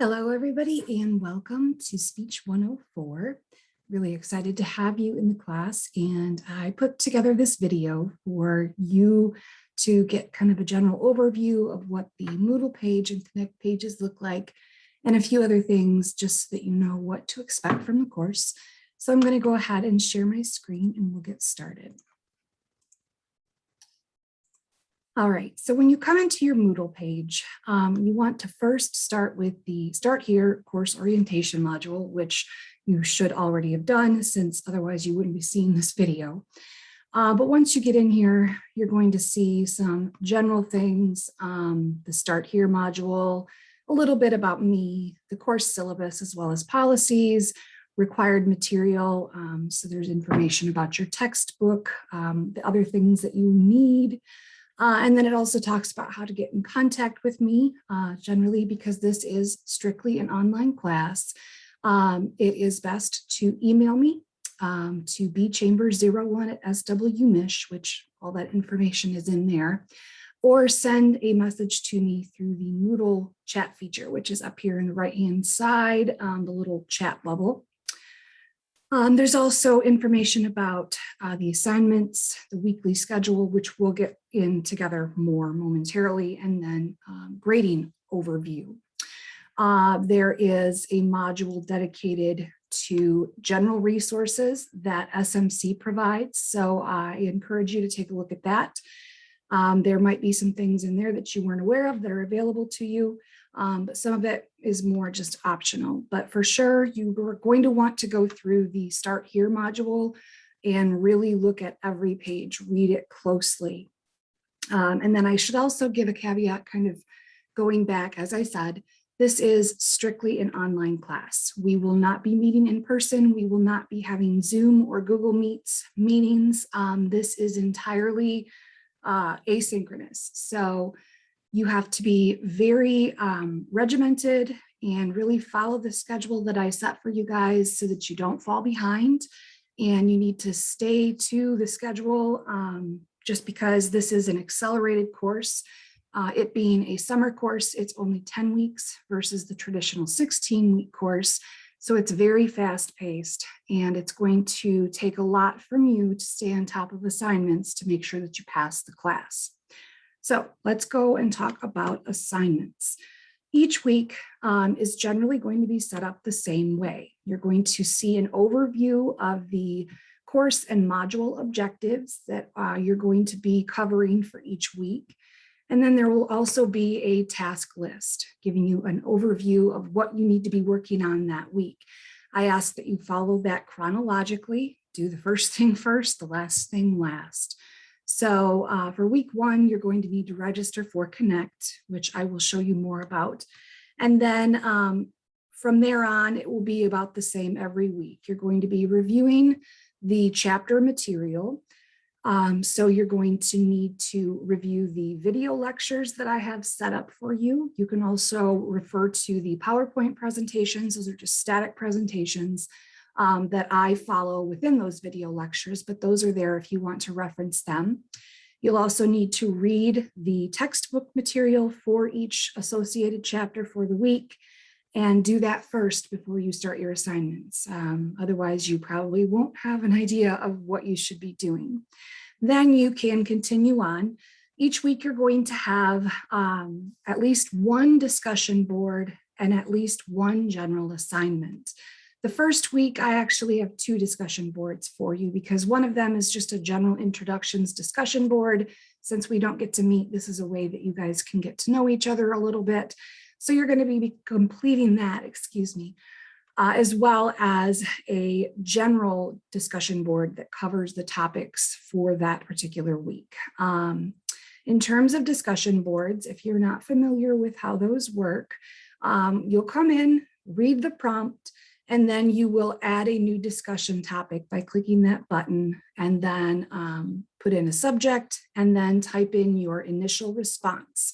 Hello, everybody, and welcome to Speech 104. Really excited to have you in the class, and I put together this video for you to get kind of a general overview of what the Moodle page and Connect pages look like, and a few other things just so that you know what to expect from the course. So I'm going to go ahead and share my screen and we'll get started. All right, so when you come into your Moodle page, you want to first start with the Start Here course orientation module, which you should already have done, since otherwise you wouldn't be seeing this video. But once you get in here, you're going to see some general things, the Start Here module, a little bit about me, the course syllabus, as well as policies, required material. So there's information about your textbook, the other things that you need. And then it also talks about how to get in contact with me, generally because this is strictly an online class. It is best to email me to bchambers01@swmish, which all that information is in there, or send a message to me through the Moodle chat feature, which is up here in the right-hand side, the little chat bubble. There's also information about the assignments, the weekly schedule, which we'll get in together more momentarily, and then grading overview. There is a module dedicated to general resources that SMC provides, so I encourage you to take a look at that. There might be some things in there that you weren't aware of that are available to you. But some of it is more just optional. But for sure, you are going to want to go through the Start Here module and really look at every page, read it closely. And then I should also give a caveat, kind of going back, as I said, this is strictly an online class. We will not be meeting in person. We will not be having Zoom or Google Meets meetings. This is entirely asynchronous. So you have to be very regimented and really follow the schedule that I set for you guys so that you don't fall behind. And you need to stay to the schedule just because this is an accelerated course. It being a summer course, it's only 10 weeks versus the traditional 16-week course. So it's very fast paced, and it's going to take a lot from you to stay on top of assignments to make sure that you pass the class. So let's go and talk about assignments. Each week is generally going to be set up the same way. You're going to see an overview of the course and module objectives that you're going to be covering for each week. And then there will also be a task list giving you an overview of what you need to be working on that week. I ask that you follow that chronologically, do the first thing first, the last thing last. So for week one, you're going to need to register for Connect, which I will show you more about. And then from there on, it will be about the same every week. You're going to be reviewing the chapter material. So you're going to need to review the video lectures that I have set up for you. You can also refer to the PowerPoint presentations. Those are just static presentations that I follow within those video lectures, but those are there if you want to reference them. You'll also need to read the textbook material for each associated chapter for the week and do that first before you start your assignments. Otherwise, you probably won't have an idea of what you should be doing. Then you can continue on. Each week, you're going to have at least one discussion board and at least one general assignment. The first week, I actually have two discussion boards for you because one of them is just a general introductions discussion board. Since we don't get to meet, this is a way that you guys can get to know each other a little bit. So you're going to be completing that, as well as a general discussion board that covers the topics for that particular week. In terms of discussion boards, if you're not familiar with how those work, you'll come in, read the prompt, and then you will add a new discussion topic by clicking that button and then put in a subject and then type in your initial response.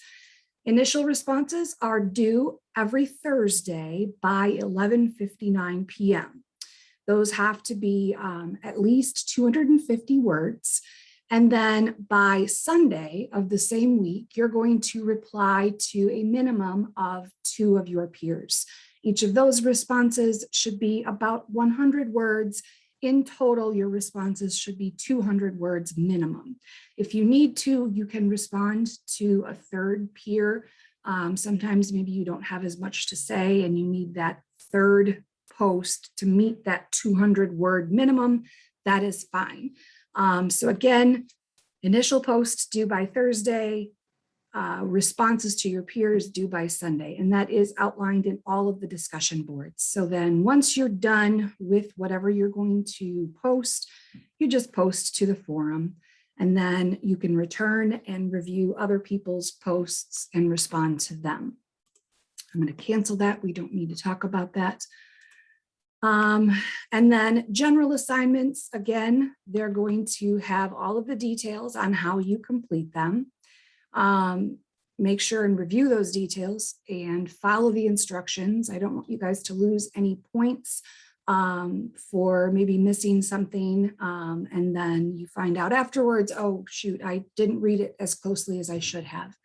Initial responses are due every Thursday by 11:59 p.m. Those have to be at least 250 words. And then by Sunday of the same week, you're going to reply to a minimum of 2 of your peers. Each of those responses should be about 100 words. In total, your responses should be 200 words minimum. If you need to, you can respond to a third peer. Sometimes maybe you don't have as much to say and you need that third post to meet that 200 word minimum. That is fine. So again, initial posts due by Thursday, responses to your peers due by Sunday, and that is outlined in all of the discussion boards. So then once you're done with whatever you're going to post, you just post to the forum, and then you can return and review other people's posts and respond to them. I'm going to cancel that. We don't need to talk about that. And then general assignments, again, they're going to have all of the details on how you complete them. Make sure and review those details and follow the instructions. I don't want you guys to lose any points for maybe missing something. And then you find out afterwards, oh, shoot, I didn't read it as closely as I should have.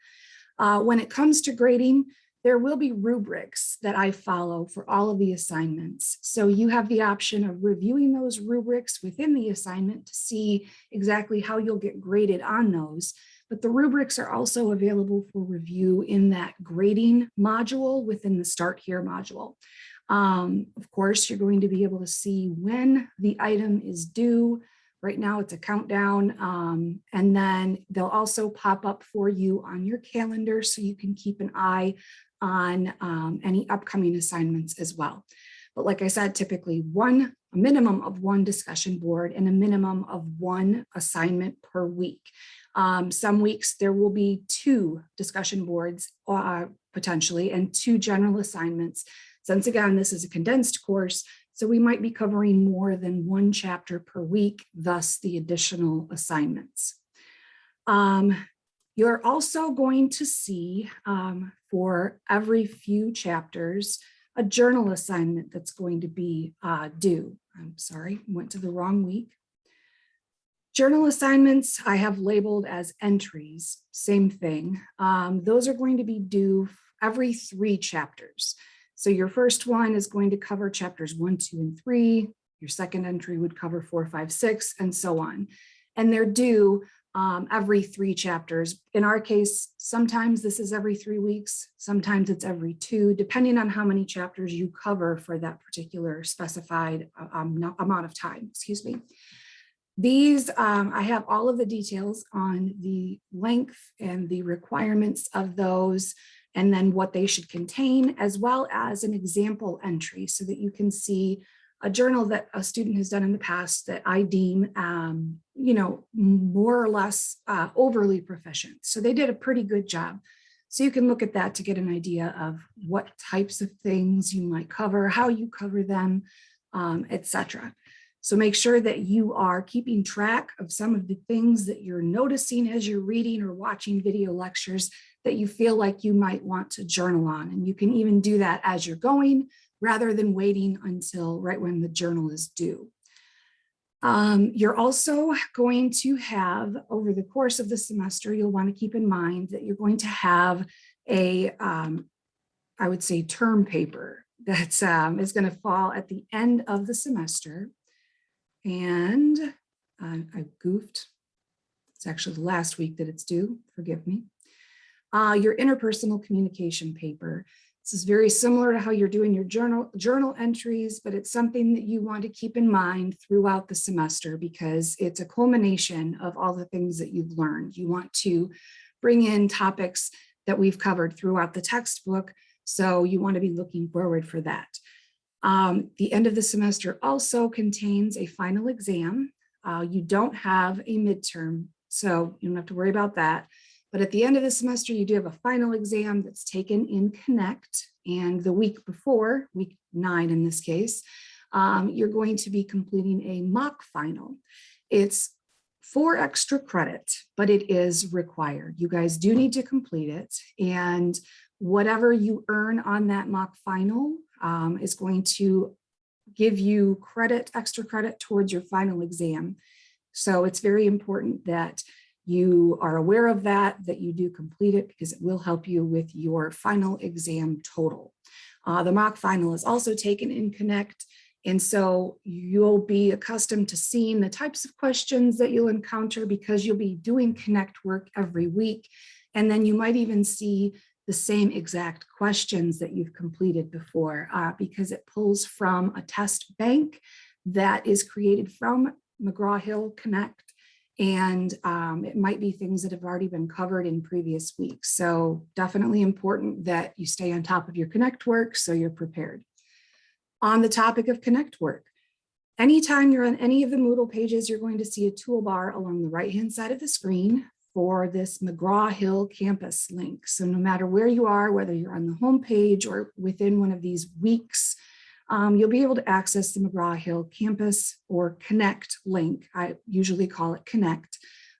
When it comes to grading, there will be rubrics that I follow for all of the assignments. So you have the option of reviewing those rubrics within the assignment to see exactly how you'll get graded on those. But the rubrics are also available for review in that grading module within the Start Here module. Of course, you're going to be able to see when the item is due. Right now it's a countdown, and then they'll also pop up for you on your calendar so you can keep an eye on any upcoming assignments as well. But like I said, typically a minimum of 1 discussion board and a minimum of 1 assignment per week. Some weeks there will be 2 discussion boards potentially and 2 general assignments. Since again, this is a condensed course, so we might be covering more than 1 chapter per week, thus the additional assignments. You're also going to see for every few chapters, a journal assignment that's going to be due. I'm sorry, went to the wrong week. Journal assignments I have labeled as entries, same thing. Those are going to be due every 3 chapters. So your first one is going to cover chapters 1, 2, and 3. Your second entry would cover 4, 5, 6, and so on. And they're due every 3 chapters. In our case, sometimes this is every 3 weeks, sometimes it's every 2, depending on how many chapters you cover for that particular specified amount of time, excuse me. These, I have all of the details on the length and the requirements of those, and then what they should contain, as well as an example entry so that you can see a journal that a student has done in the past that I deem, more or less overly proficient. So they did a pretty good job. So you can look at that to get an idea of what types of things you might cover, how you cover them, etc. So make sure that you are keeping track of some of the things that you're noticing as you're reading or watching video lectures that you feel like you might want to journal on. And you can even do that as you're going, rather than waiting until right when the journal is due. You're also going to have, over the course of the semester, you'll want to keep in mind that you're going to have a, I would say, term paper that is going to fall at the end of the semester. And I goofed. It's actually the last week that it's due, forgive me. Your interpersonal communication paper. This is very similar to how you're doing your journal entries, but it's something that you want to keep in mind throughout the semester because it's a culmination of all the things that you've learned. You want to bring in topics that we've covered throughout the textbook, so you want to be looking forward for that. The end of the semester also contains a final exam. You don't have a midterm, so you don't have to worry about that. But at the end of the semester, you do have a final exam that's taken in Connect. And the week before, week 9 in this case, you're going to be completing a mock final. It's 4 extra credit, but it is required. You guys do need to complete it. And whatever you earn on that mock final is going to give you credit, extra credit towards your final exam. So it's very important that you are aware of that you do complete it, because it will help you with your final exam total. The mock final is also taken in Connect, and so you'll be accustomed to seeing the types of questions that you'll encounter because you'll be doing Connect work every week. And then you might even see the same exact questions that you've completed before, because it pulls from a test bank that is created from McGraw-Hill Connect. And it might be things that have already been covered in previous weeks. So definitely important that you stay on top of your Connect work so you're prepared. On the topic of Connect work, anytime you're on any of the Moodle pages, you're going to see a toolbar along the right-hand side of the screen for this McGraw-Hill campus link. So no matter where you are, whether you're on the home page or within one of these weeks, you'll be able to access the McGraw-Hill campus or Connect link. I usually call it Connect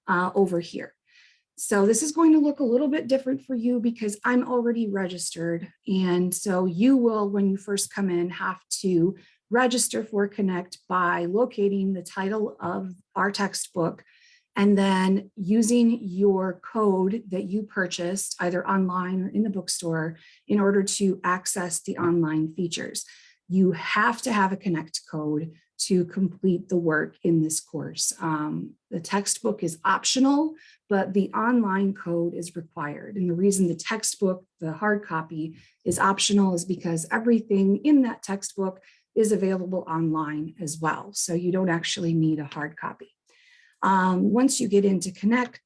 over here. So this is going to look a little bit different for you because I'm already registered. And so you will, when you first come in, have to register for Connect by locating the title of our textbook and then using your code that you purchased either online or in the bookstore in order to access the online features. You have to have a Connect code to complete the work in this course. The textbook is optional, but the online code is required. And the reason the textbook, the hard copy, is optional is because everything in that textbook is available online as well. So you don't actually need a hard copy. Once you get into Connect,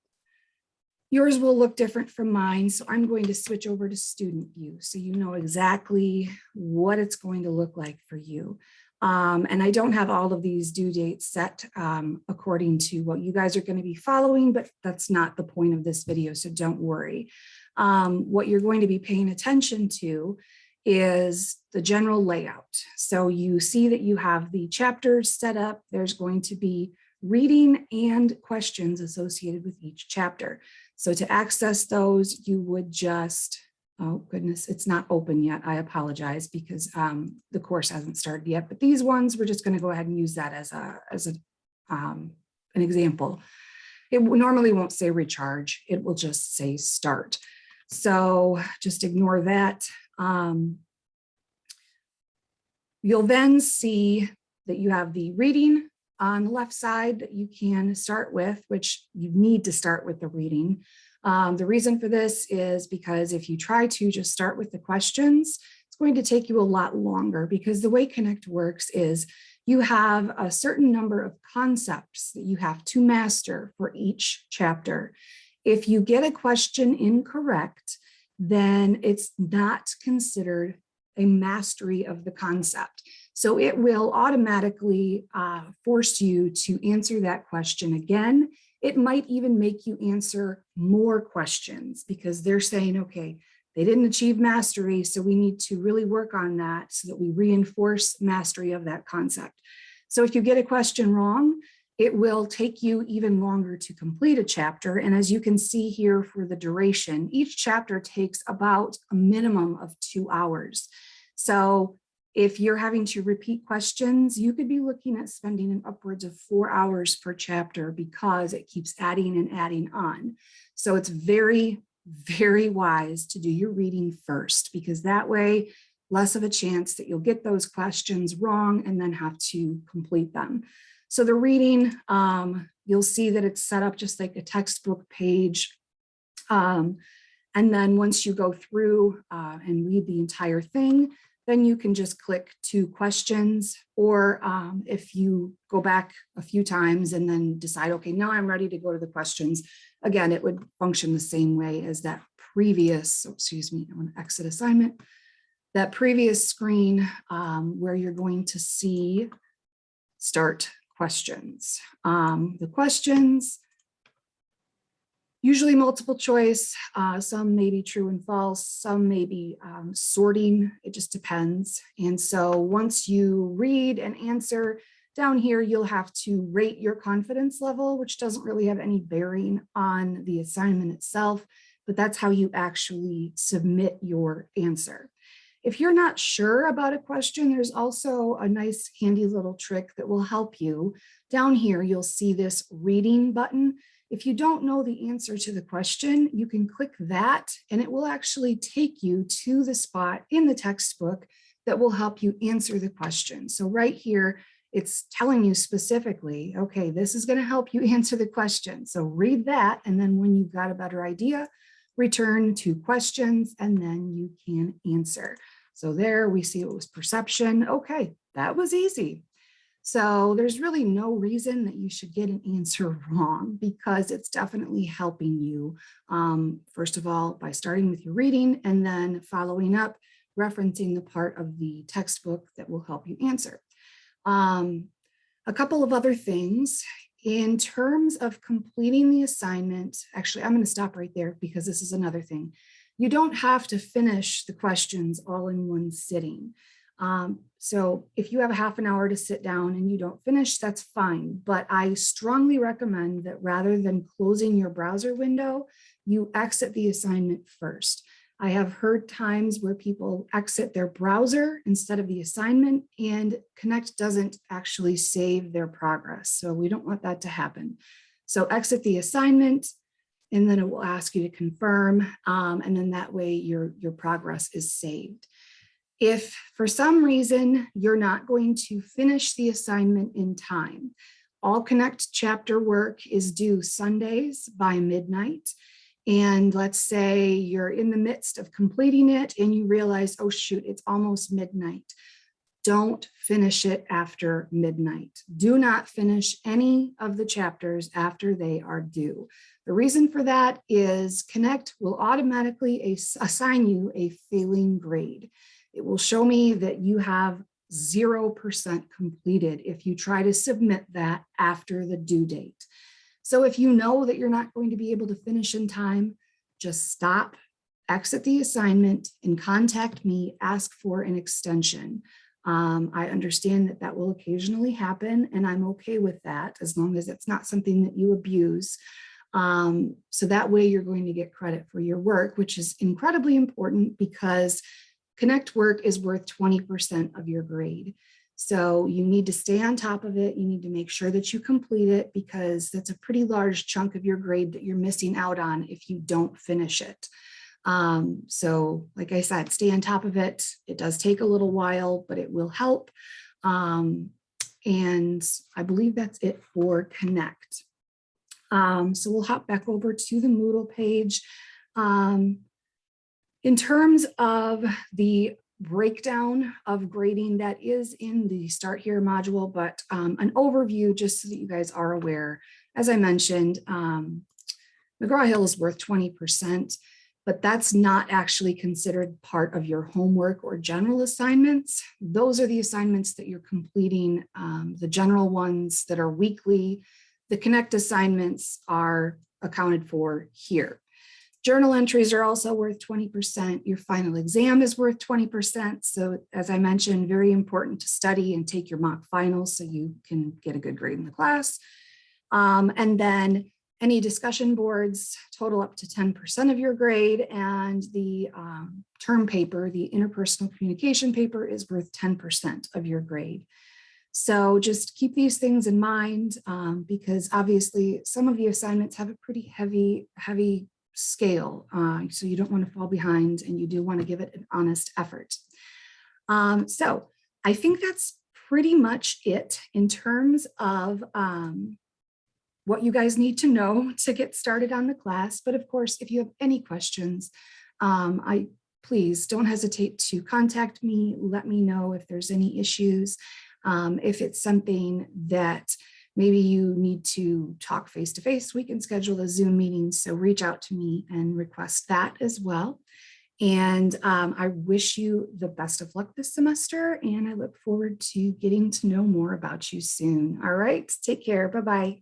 yours will look different from mine. So I'm going to switch over to student view so you know exactly what it's going to look like for you. And I don't have all of these due dates set according to what you guys are going to be following, but that's not the point of this video, so don't worry. What you're going to be paying attention to is the general layout. So you see that you have the chapters set up. There's going to be reading and questions associated with each chapter. So to access those, you would just, oh goodness, it's not open yet. I apologize because the course hasn't started yet, but these ones, we're just going to go ahead and use that as an example. It normally won't say recharge. It will just say start. So just ignore that. You'll then see that you have the reading on the left side that you can start with, which you need to start with the reading. The reason for this is because if you try to just start with the questions, it's going to take you a lot longer because the way Connect works is you have a certain number of concepts that you have to master for each chapter. If you get a question incorrect, then it's not considered a mastery of the concept. So it will automatically force you to answer that question again. It might even make you answer more questions because they're saying, okay, they didn't achieve mastery, so we need to really work on that so that we reinforce mastery of that concept. So if you get a question wrong, it will take you even longer to complete a chapter. And as you can see here for the duration, each chapter takes about a minimum of 2 hours. So if you're having to repeat questions, you could be looking at spending upwards of 4 hours per chapter because it keeps adding and adding on. So it's very, very wise to do your reading first because that way, less of a chance that you'll get those questions wrong and then have to complete them. So the reading, you'll see that it's set up just like a textbook page. And then once you go through and read the entire thing, then you can just click to questions, or if you go back a few times and then decide, okay, now I'm ready to go to the questions. Again, it would function the same way as that previous, excuse me, I want to exit assignment, that previous screen where you're going to see start questions. The questions, usually multiple choice, some may be true and false, some may be sorting, it just depends. And so once you read and answer down here, you'll have to rate your confidence level, which doesn't really have any bearing on the assignment itself, but that's how you actually submit your answer. If you're not sure about a question, there's also a nice handy little trick that will help you. Down here, you'll see this reading button. If you don't know the answer to the question, you can click that and it will actually take you to the spot in the textbook that will help you answer the question. So right here, it's telling you specifically, okay, this is going to help you answer the question. So read that, and then when you've got a better idea, return to questions, and then you can answer. So there we see it was perception. Okay, that was easy. So there's really no reason that you should get an answer wrong, because it's definitely helping you. First of all, by starting with your reading and then following up, referencing the part of the textbook that will help you answer. A couple of other things. In terms of completing the assignment, actually, I'm going to stop right there because this is another thing. You don't have to finish the questions all in one sitting. So if you have a half an hour to sit down and you don't finish, that's fine. But I strongly recommend that rather than closing your browser window, you exit the assignment first. I have heard times where people exit their browser instead of the assignment, and Connect doesn't actually save their progress. So we don't want that to happen. So exit the assignment, and then it will ask you to confirm. And then that way your progress is saved. If for some reason you're not going to finish the assignment in time, all Connect chapter work is due Sundays by midnight. And let's say you're in the midst of completing it and you realize, oh shoot, it's almost midnight. Don't finish it after midnight. Do not finish any of the chapters after they are due. The reason for that is Connect will automatically assign you a failing grade. It will show me that you have 0% completed if you try to submit that after the due date. So if you know that you're not going to be able to finish in time, just stop, exit the assignment, and contact me, ask for an extension. I understand that that will occasionally happen, and I'm okay with that as long as it's not something that you abuse. So that way you're going to get credit for your work, which is incredibly important because Connect work is worth 20% of your grade. So you need to stay on top of it. You need to make sure that you complete it because that's a pretty large chunk of your grade that you're missing out on if you don't finish it. So like I said, stay on top of it. It does take a little while, but it will help. And I believe that's it for Connect. So we'll hop back over to the Moodle page. In terms of the breakdown of grading that is in the Start Here module, but an overview just so that you guys are aware. As I mentioned, McGraw-Hill is worth 20%, but that's not actually considered part of your homework or general assignments. Those are the assignments that you're completing, the general ones that are weekly. The Connect assignments are accounted for here. Journal entries are also worth 20%. Your final exam is worth 20%. So as I mentioned, very important to study and take your mock finals so you can get a good grade in the class. And then any discussion boards total up to 10% of your grade, and the term paper, the interpersonal communication paper, is worth 10% of your grade. So just keep these things in mind because obviously some of the assignments have a pretty heavy scale. So you don't want to fall behind and you do want to give it an honest effort. So I think that's pretty much it in terms of what you guys need to know to get started on the class. But of course, if you have any questions, please don't hesitate to contact me. Let me know if there's any issues. If it's something that maybe you need to talk face-to-face, we can schedule a Zoom meeting. So reach out to me and request that as well. And I wish you the best of luck this semester, and I look forward to getting to know more about you soon. All right, take care. Bye-bye.